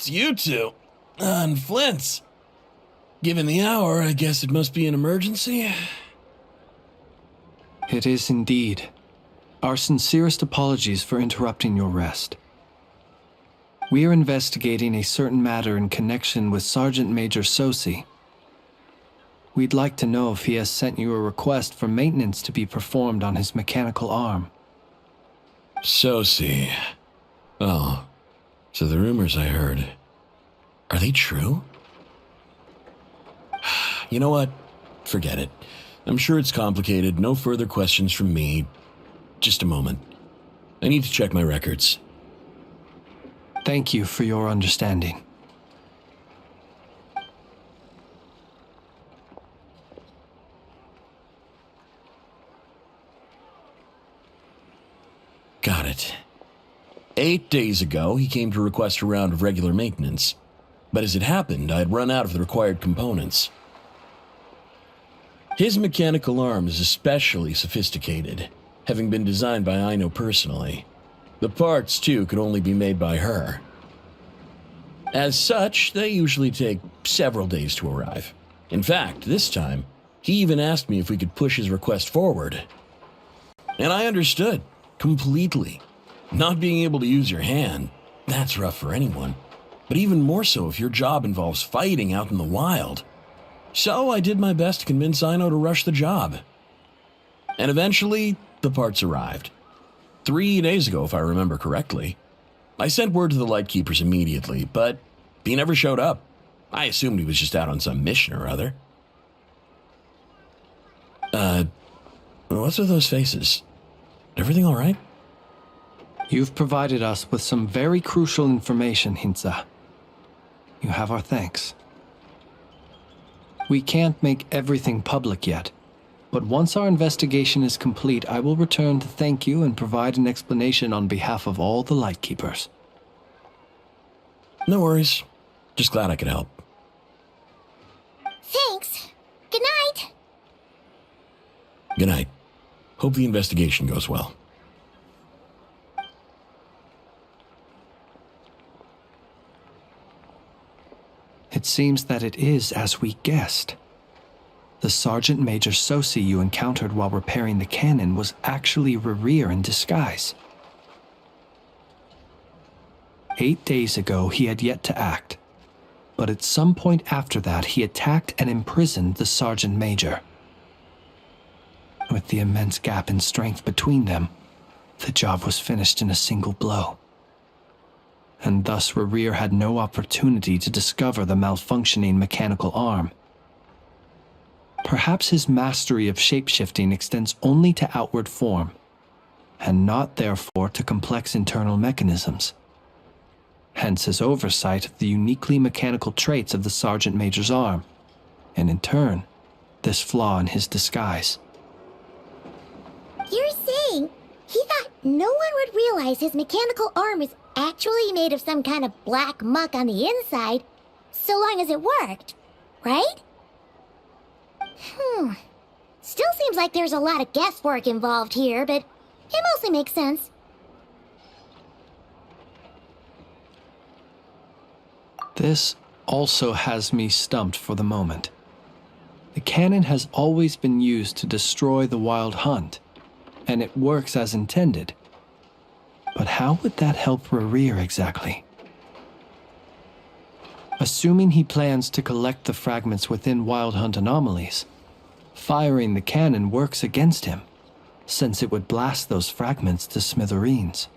It's you two. And Flint's. Given the hour, I guess it must be an emergency. It is indeed. Our sincerest apologies for interrupting your rest. We are investigating a certain matter in connection with Sergeant Major Sosi. We'd like to know if he has sent you a request for maintenance to be performed on his mechanical arm. Sosi. Oh, so the rumors I heard, are they true? You know what? Forget it. I'm sure it's complicated. No further questions from me. Just a moment. I need to check my records. Thank you for your understanding. Got it. 8 days ago, he came to request a round of regular maintenance. But as it happened, I had run out of the required components. His mechanical arm is especially sophisticated, having been designed by Aino personally. The parts, too, could only be made by her. As such, they usually take several days to arrive. In fact, this time, he even asked me if we could push his request forward. And I understood, completely. Not being able to use your hand, that's rough for anyone. But even more so if your job involves fighting out in the wild. So I did my best to convince Aino to rush the job. And eventually, the parts arrived. 3 days ago, if I remember correctly. I sent word to the Lightkeepers immediately, but he never showed up. I assumed he was just out on some mission or other. What's with those faces? Everything all right? You've provided us with some very crucial information, Hintsa. You have our thanks. We can't make everything public yet, but once our investigation is complete, I will return to thank you and provide an explanation on behalf of all the Lightkeepers. No worries. Just glad I could help. Thanks. Good night. Good night. Hope the investigation goes well. It seems that it is as we guessed. The Sergeant Major Sosi you encountered while repairing the cannon was actually Rerir in disguise. 8 days ago, he had yet to act, but at some point after that, he attacked and imprisoned the Sergeant Major. With the immense gap in strength between them, the job was finished in a single blow. And thus Rerir had no opportunity to discover the malfunctioning mechanical arm. Perhaps his mastery of shapeshifting extends only to outward form, and not therefore to complex internal mechanisms. Hence his oversight of the uniquely mechanical traits of the Sergeant Major's arm, and in turn, this flaw in his disguise. You're saying he thought no one would realize his mechanical arm is actually made of some kind of black muck on the inside, so long as it worked, right? Still seems like there's a lot of guesswork involved here, but it mostly makes sense. This also has me stumped for the moment. The cannon has always been used to destroy the Wild Hunt, and it works as intended. But how would that help Rerir exactly? Assuming he plans to collect the fragments within Wild Hunt anomalies, firing the cannon works against him, since it would blast those fragments to smithereens.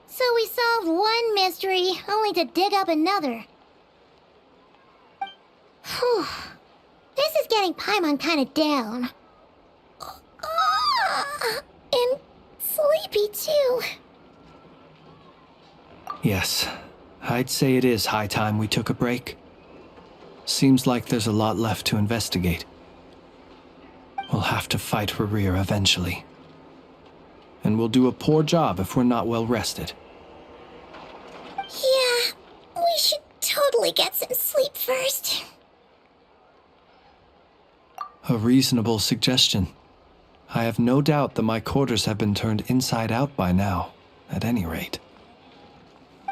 So we solved one mystery, only to dig up another. Whew. This is getting Paimon kinda down. And sleepy too. Yes, I'd say it is high time we took a break. Seems like there's a lot left to investigate. We'll have to fight Rerir eventually. And we'll do a poor job if we're not well rested. Yeah, we should totally get some sleep first. A reasonable suggestion. I have no doubt that my quarters have been turned inside out by now, at any rate.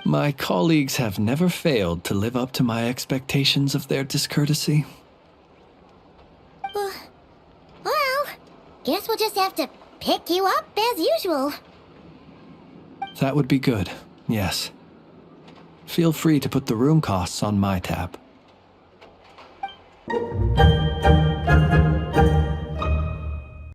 My colleagues have never failed to live up to my expectations of their discourtesy. Well, guess we'll just have to pick you up as usual. That would be good, yes. Feel free to put the room costs on my tab.